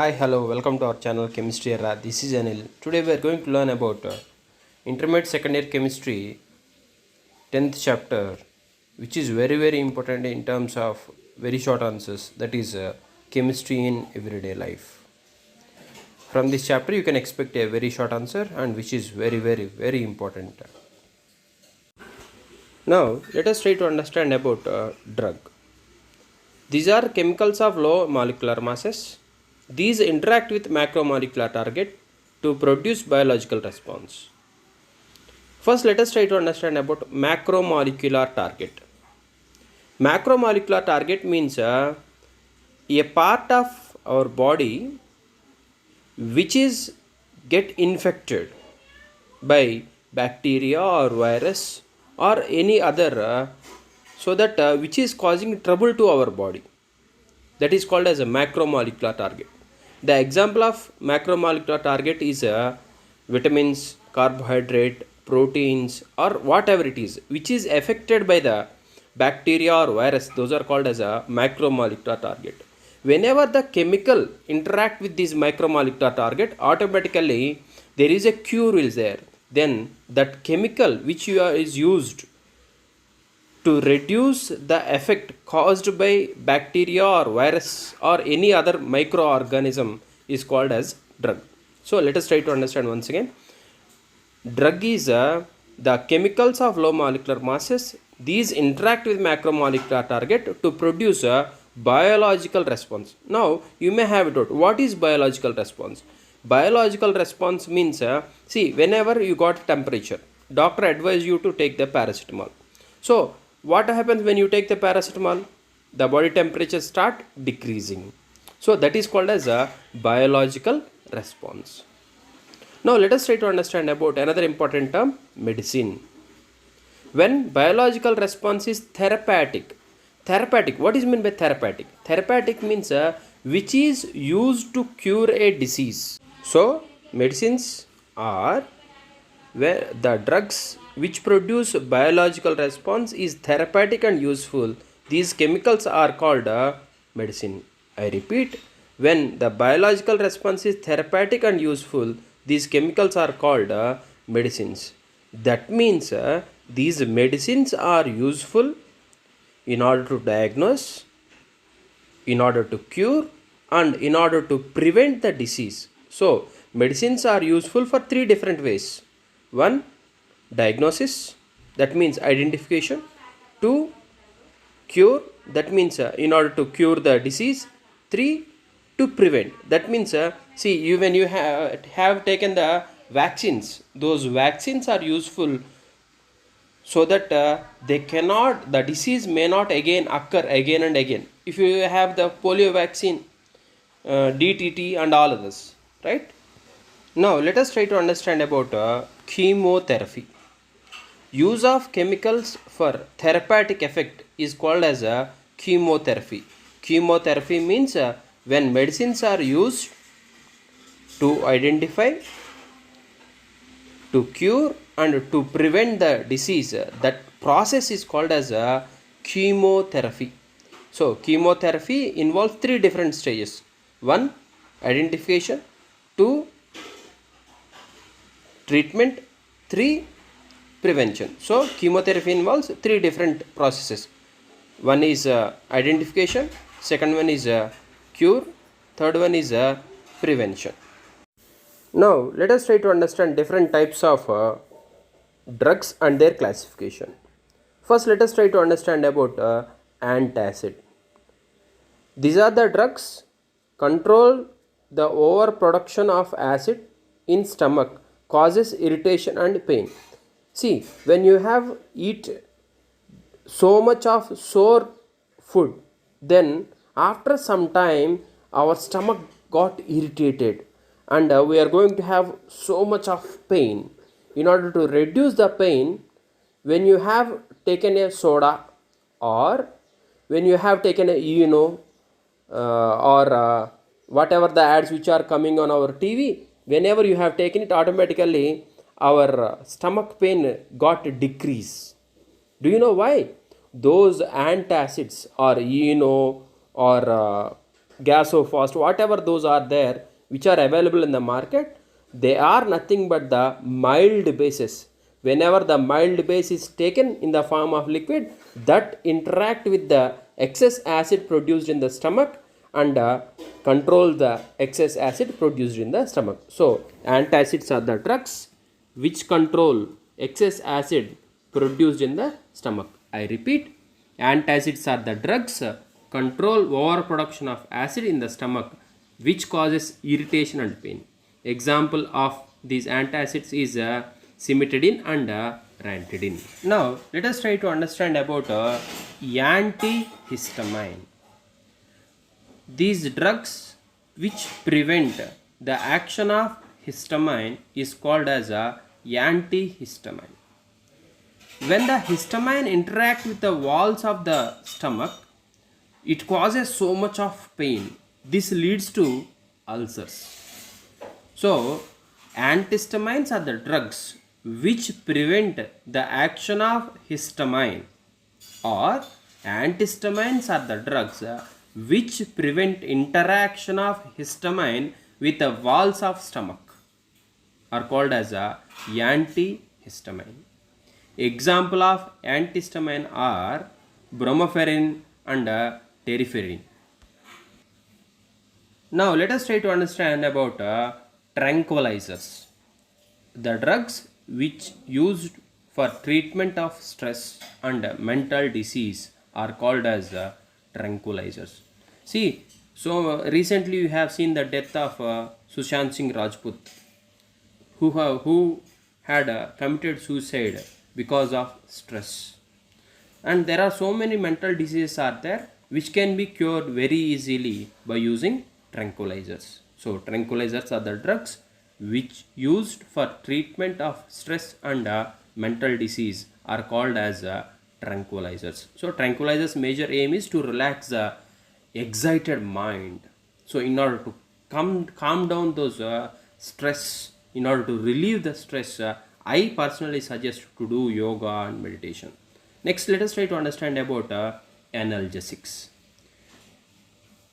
Hi, hello, welcome to our channel Chemistry Era. This is Anil. Today we are going to learn about Intermediate Second Year Chemistry 10th chapter, which is very important in terms of very short answers, that is chemistry in everyday life. From this chapter you can expect a very short answer and which is very important. Now let us try to understand about drug. These are chemicals of low molecular masses. These interact with macromolecular target to produce biological response. First, let us try to understand about macromolecular target. Macromolecular target means a part of our body which is get infected by bacteria or virus or any other so that which is causing trouble to our body, that is called as a macromolecular target. The example of macromolecular target is vitamins, carbohydrate, proteins or whatever it is which is affected by the bacteria or virus. Those are called as a macromolecular target. Whenever the chemical interact with this macromolecular target, automatically there is a cure is there. Then that chemical which is used to reduce the effect caused by bacteria or virus or any other microorganism is called as drug. So let us try to understand once again. Drug is the chemicals of low molecular masses. These interact with macromolecular target to produce a biological response. Now you may have it. What is biological response? Biological response means see, whenever you got temperature, doctor advise you to take the paracetamol. So what happens when you take the paracetamol? The body temperature start decreasing. So that is called as a biological response. Now let us try to understand about another important term, medicine. When biological response is therapeutic. Therapeutic, what is meant by therapeutic? Therapeutic means which is used to cure a disease. So medicines are where the drugs which produce biological response is therapeutic and useful. These chemicals are called medicine. I repeat, when the biological response is therapeutic and useful, these chemicals are called medicines. That means these medicines are useful in order to diagnose, in order to cure, and in order to prevent the disease. So medicines are useful for three different ways. One, diagnosis, that means identification. Two, cure, that means in order to cure the disease. Three, to prevent, that means see, you when you have taken the vaccines, those vaccines are useful so that the disease may not again occur again and again. If you have the polio vaccine, DTT and all others, right? Now let us try to understand about chemotherapy. Use of chemicals for therapeutic effect is called as a chemotherapy. Chemotherapy means when medicines are used to identify, to cure and to prevent the disease, that process is called as a chemotherapy. So chemotherapy involves three different stages. One, identification. Two, treatment. Three, prevention. So chemotherapy involves three different processes. One is identification, second one is cure, third one is prevention. Now let us try to understand different types of drugs and their classification. First, let us try to understand about antacid. These are the drugs control the overproduction of acid in stomach, causes irritation and pain. See, when you have eat so much of sour food, then after some time our stomach got irritated and we are going to have so much of pain. In order to reduce the pain, when you have taken a soda or when you have taken a or whatever the ads which are coming on our TV, whenever you have taken it, automatically our stomach pain got decrease. Do you know why? Those antacids or or Gasofast, whatever those are there, which are available in the market, they are nothing but the mild bases. Whenever the mild base is taken in the form of liquid, that interact with the excess acid produced in the stomach and control the excess acid produced in the stomach. So, antacids are the drugs which control excess acid produced in the stomach. I repeat, antacids are the drugs control overproduction of acid in the stomach which causes irritation and pain. Example of these antacids is cimetidine and ranitidine. Now let us try to understand about antihistamine. These drugs which prevent the action of histamine is called as a antihistamine. When the histamine interact with the walls of the stomach, it causes so much of pain. This leads to ulcers. So, antihistamines are the drugs which prevent the action of histamine, or antihistamines are the drugs which prevent interaction of histamine with the walls of stomach, are called as a antihistamine. Example of antihistamine are bromoferin and terriferin. Now let us try to understand about tranquilizers. The drugs which used for treatment of stress and mental disease are called as tranquilizers. See, so recently you have seen the death of Sushant Singh Rajput, who had committed suicide because of stress. And there are so many mental diseases are there which can be cured very easily by using tranquilizers. So tranquilizers are the drugs which used for treatment of stress and mental disease are called as tranquilizers. So tranquilizers major aim is to relax the excited mind. So in order to calm down those stress, in order to relieve the stress, I personally suggest to do yoga and meditation. Next, let us try to understand about analgesics.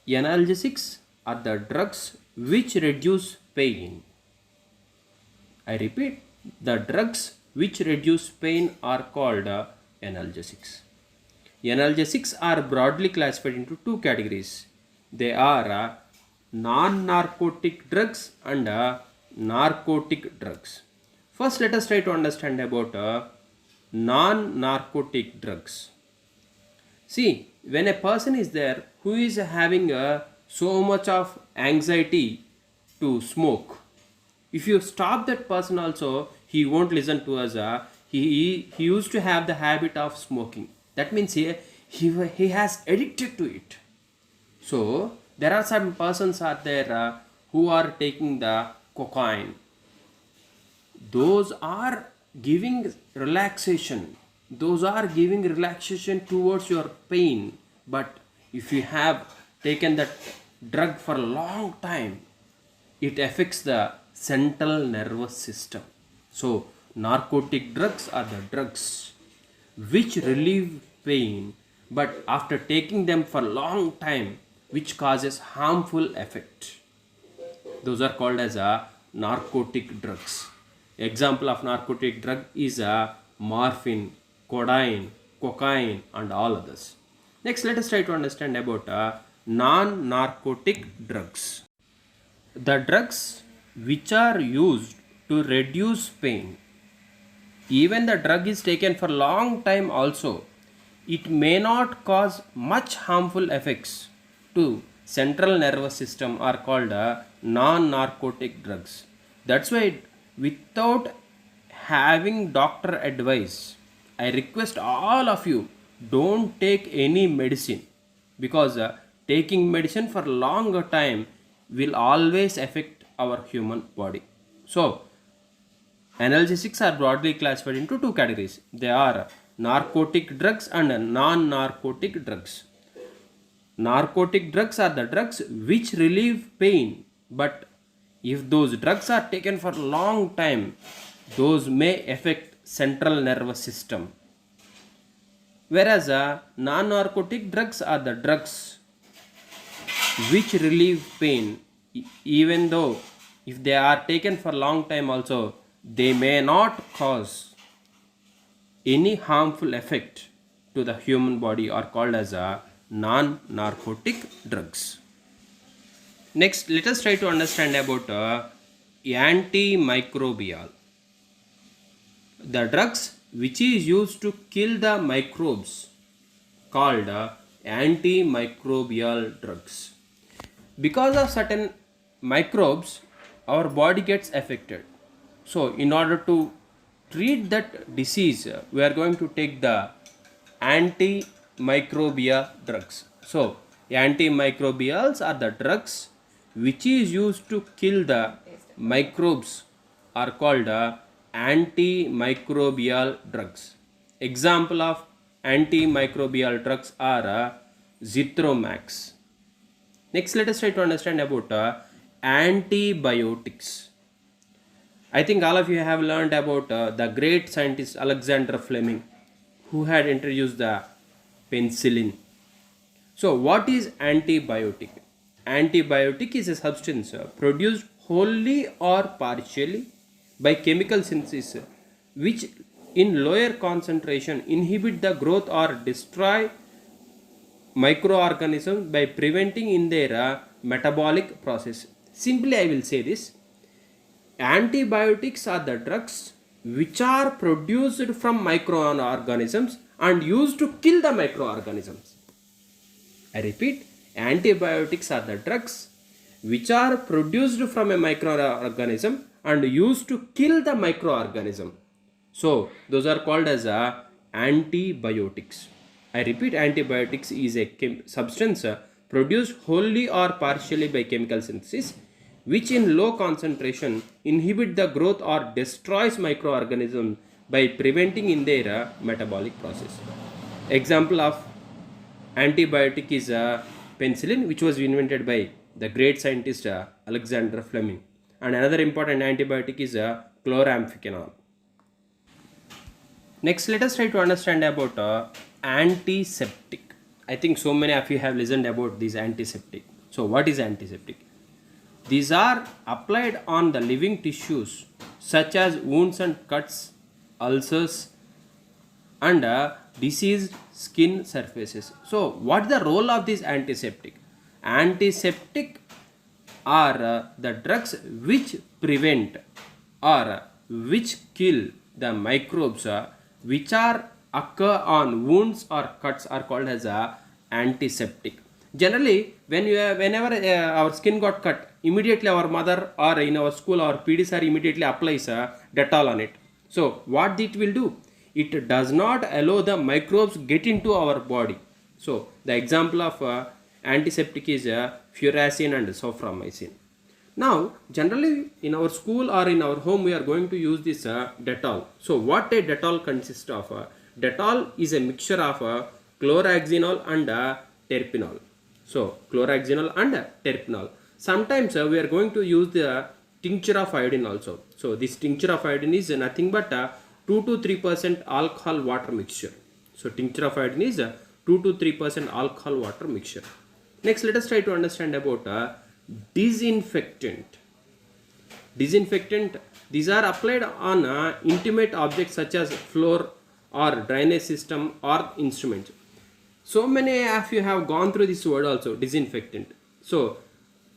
Analgesics are the drugs which reduce pain. I repeat, the drugs which reduce pain are called analgesics. Analgesics are broadly classified into two categories. They are non-narcotic drugs and narcotic drugs. First, let us try to understand about non-narcotic drugs. See, when a person is there who is having so much of anxiety to smoke, if you stop that person also, he won't listen to us. He used to have the habit of smoking. That means he has addicted to it. So there are some persons out there who are taking the cocaine. Those are giving relaxation. Those are giving relaxation towards your pain. But if you have taken that drug for a long time, it affects the central nervous system. So narcotic drugs are the drugs which relieve pain, but after taking them for a long time, which causes harmful effect. Those are called as narcotic drugs. Example of narcotic drug is morphine, codeine, cocaine and all others. Next, let us try to understand about non-narcotic drugs. The drugs which are used to reduce pain, even the drug is taken for long time also, it may not cause much harmful effects to central nervous system, are called non-narcotic drugs. That's why without having doctor advice, I request all of you, don't take any medicine, because taking medicine for longer time will always affect our human body. So analgesics are broadly classified into two categories. They are narcotic drugs and non-narcotic drugs. Narcotic drugs are the drugs which relieve pain, but if those drugs are taken for a long time, those may affect central nervous system. Whereas non-narcotic drugs are the drugs which relieve pain, even though if they are taken for long time also, they may not cause any harmful effect to the human body, are called as a non-narcotic drugs. Next, let us try to understand about antimicrobial. The drugs which is used to kill the microbes called antimicrobial drugs. Because of certain microbes, our body gets affected. So, in order to treat that disease, we are going to take the antimicrobial drugs. So, antimicrobials are the drugs which is used to kill the microbes, are called antimicrobial drugs. Example of antimicrobial drugs are Zithromax. Next, let us try to understand about antibiotics. I think all of you have learned about the great scientist Alexander Fleming, who had introduced the penicillin. So, what is antibiotic? Antibiotic is a substance produced wholly or partially by chemical synthesis, which in lower concentration inhibit the growth or destroy microorganisms by preventing in their metabolic process. Simply, I will say this: antibiotics are the drugs which are produced from microorganisms and used to kill the microorganisms. I repeat, antibiotics are the drugs which are produced from a microorganism and used to kill the microorganism. So, those are called as antibiotics. I repeat, antibiotics is a substance produced wholly or partially by chemical synthesis, which in low concentration inhibit the growth or destroys microorganisms by preventing in their metabolic process. Example of antibiotic is penicillin, which was invented by the great scientist Alexander Fleming. And another important antibiotic is chloramphenicol. Next, let us try to understand about antiseptic. I think so many of you have listened about this antiseptic. So, what is antiseptic? These are applied on the living tissues such as wounds and cuts, ulcers, and diseased skin surfaces. So, what is the role of this antiseptic? Antiseptic are the drugs which prevent or which kill the microbes which are occur on wounds or cuts, are called as antiseptic. Generally, whenever our skin got cut, immediately our mother or in our school our PD sir immediately applies Dettol on it. So, what it will do? It does not allow the microbes get into our body. So, the example of antiseptic is furacin and soframycin. Now, generally in our school or in our home, we are going to use this Dettol. So, what a Dettol consists of? Dettol is a mixture of chlorhexidine and terpinol. So, chlorhexidine and terpinol. Sometimes we are going to use the tincture of iodine also. So, this tincture of iodine is nothing but 2 to 3% alcohol water mixture. So, tincture of iodine is 2 to 3% alcohol water mixture. Next, let us try to understand about disinfectant. Disinfectant, these are applied on intimate objects such as floor or drainage system or instruments. So many of you have gone through this word also, disinfectant. So,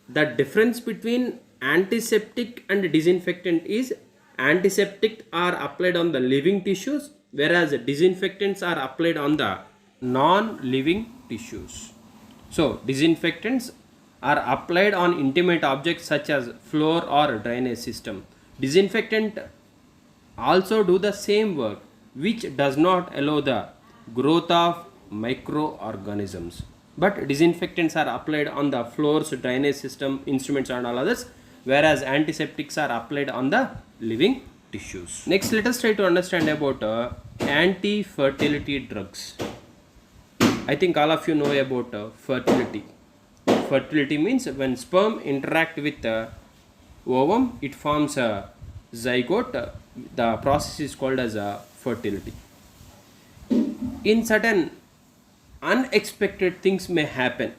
the difference between antiseptic and disinfectant is antiseptic are applied on the living tissues, whereas disinfectants are applied on the non-living tissues. So, disinfectants are applied on intimate objects such as floor or drainage system. Disinfectant also do the same work, which does not allow the growth of microorganisms. But disinfectants are applied on the floors, drainage system, instruments and all others, whereas antiseptics are applied on the living tissues. Next, let us try to understand about anti-fertility drugs. I think all of you know about fertility. Fertility means when sperm interact with ovum, it forms a zygote. The process is called as fertility. In certain unexpected things may happen.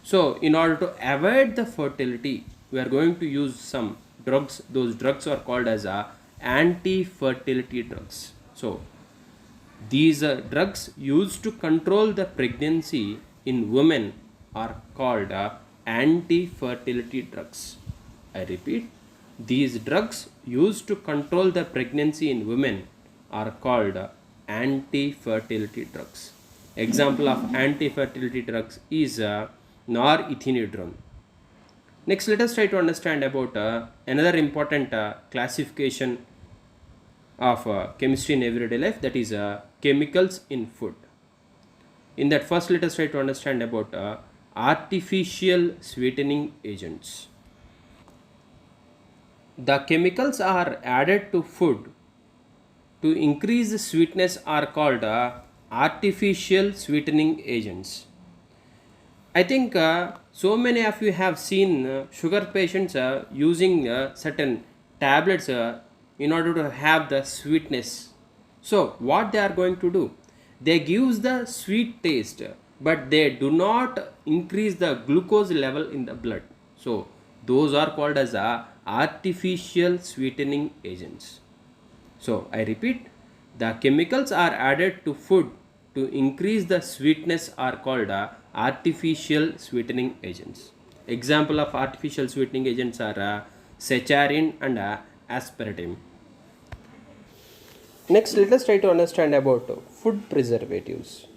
So in order to avoid the fertility, we are going to use some drugs. Those drugs are called as anti-fertility drugs. So these drugs used to control the pregnancy in women are called anti-fertility drugs. I repeat, these drugs used to control the pregnancy in women are called anti-fertility drugs. Example of anti-fertility drugs is norethindrone. Next, let us try to understand about another important classification of chemistry in everyday life, that is chemicals in food. In that, first let us try to understand about artificial sweetening agents. The chemicals are added to food to increase the sweetness are called artificial sweetening agents. I think so many of you have seen sugar patients using certain tablets in order to have the sweetness. So what they are going to do, they gives the sweet taste, but they do not increase the glucose level in the blood. So those are called as artificial sweetening agents. So I repeat, the chemicals are added to food to increase the sweetness are called artificial sweetening agents. Example of artificial sweetening agents are saccharin and aspartame. Next, let us try to understand about food preservatives.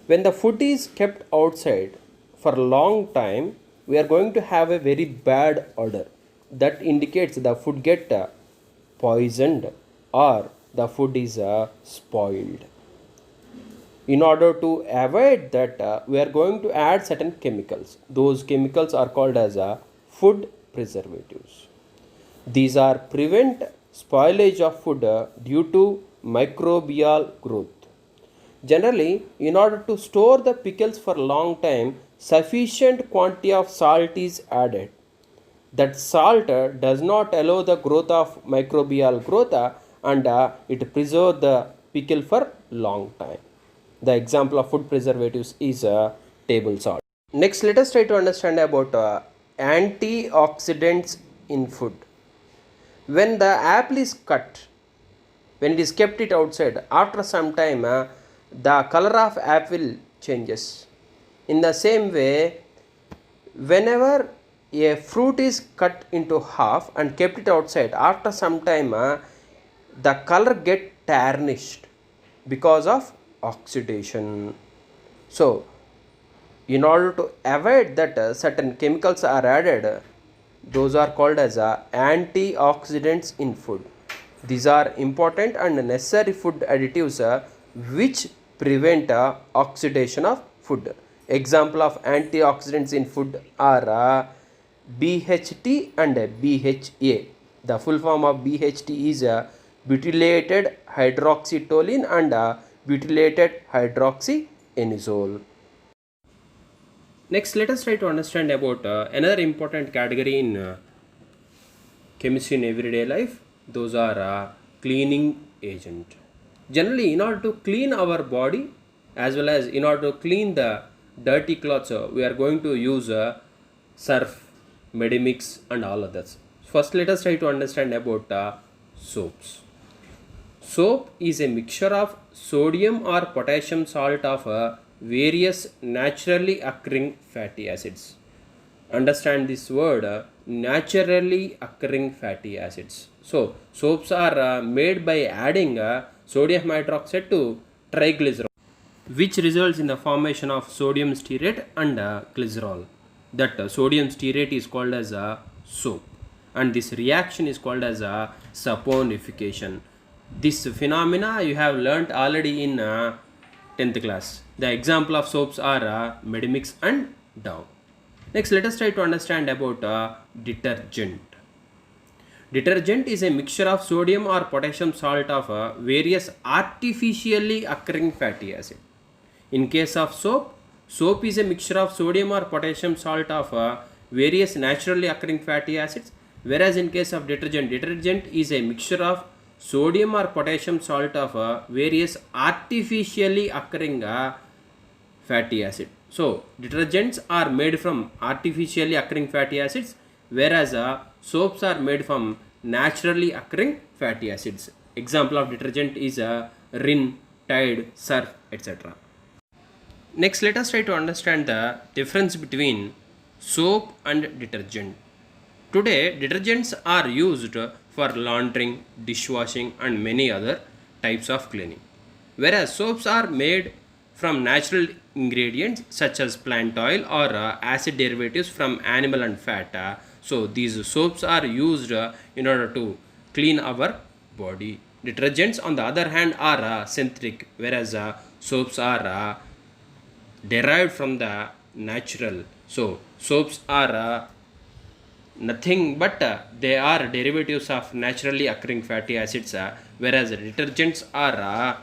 When the food is kept outside for a long time, we are going to have a very bad odor. That indicates the food get poisoned or the food is spoiled. In order to avoid that, we are going to add certain chemicals. Those chemicals are called as food preservatives. These are prevent spoilage of food due to microbial growth. Generally, in order to store the pickles for a long time, sufficient quantity of salt is added. That salt does not allow the growth of microbial growth and it preserves the pickle for long time. The example of food preservatives is table salt. Next, let us try to understand about antioxidants in food. When the apple is cut, when it is kept it outside, after some time the color of apple changes. In the same way, whenever a fruit is cut into half and kept it outside, after some time the color get tarnished because of oxidation. So in order to avoid that, certain chemicals are added. Those are called as antioxidants in food. These are important and necessary food additives which prevent oxidation of food. Example of antioxidants in food are BHT and BHA. The full form of BHT is butylated hydroxytoluene and butylated hydroxyanizole. Next, let us try to understand about another important category in chemistry in everyday life. Those are cleaning agent. Generally, in order to clean our body as well as in order to clean the dirty clothes, we are going to use surf, Medimix and all others. First, let us try to understand about soaps. Soap is a mixture of sodium or potassium salt of various naturally occurring fatty acids. Understand this word, naturally occurring fatty acids. So soaps are made by adding sodium hydroxide to triglycerol, which results in the formation of sodium stearate and glycerol. That sodium stearate is called as soap, and this reaction is called as saponification. This phenomena you have learnt already in 10th class. The example of soaps are Medimix and Dove. Next, let us try to understand about detergent. Detergent is a mixture of sodium or potassium salt of various artificially occurring fatty acid. In case of soap, soap is a mixture of sodium or potassium salt of various naturally occurring fatty acids, whereas in case of detergent, detergent is a mixture of sodium or potassium salt of various artificially occurring fatty acid. So detergents are made from artificially occurring fatty acids, whereas soaps are made from naturally occurring fatty acids. Example of detergent is Rin, Tide, Surf, etc. Next, let us try to understand the difference between soap and detergent. Today, detergents are used for laundering, dishwashing, and many other types of cleaning, whereas soaps are made from natural ingredients such as plant oil or acid derivatives from animal and fat. So these soaps are used in order to clean our body. Detergents, on the other hand, are synthetic, whereas soaps are derived from the natural. So soaps are nothing but they are derivatives of naturally occurring fatty acids, whereas detergents are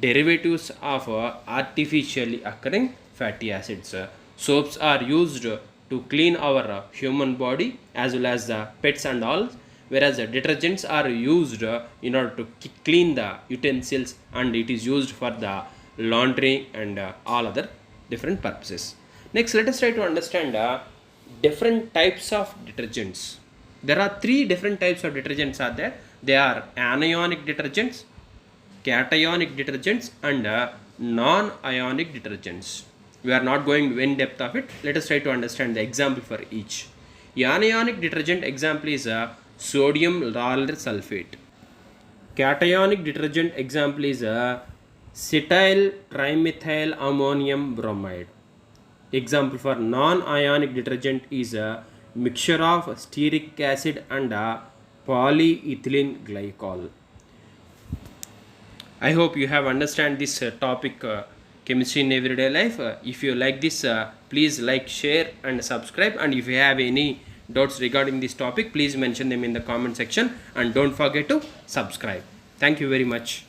derivatives of artificially occurring fatty acids. Soaps are used to clean our human body as well as the pets and all, whereas detergents are used in order to clean the utensils, and it is used for the laundry and all other different purposes. Next, let us try to understand different types of detergents. There are three different types of detergents are there. They are anionic detergents, cationic detergents, and non-ionic detergents. We are not going in depth of it. Let us try to understand the example for each. Anionic detergent example is sodium lauryl sulfate. Cationic detergent example is cetyl trimethyl ammonium bromide. Example for non-ionic detergent is a mixture of stearic acid and polyethylene glycol. I hope you have understand this topic, chemistry in everyday life. If you like this, please like, share, and subscribe. And if you have any doubts regarding this topic, please mention them in the comment section, and don't forget to subscribe. Thank you very much.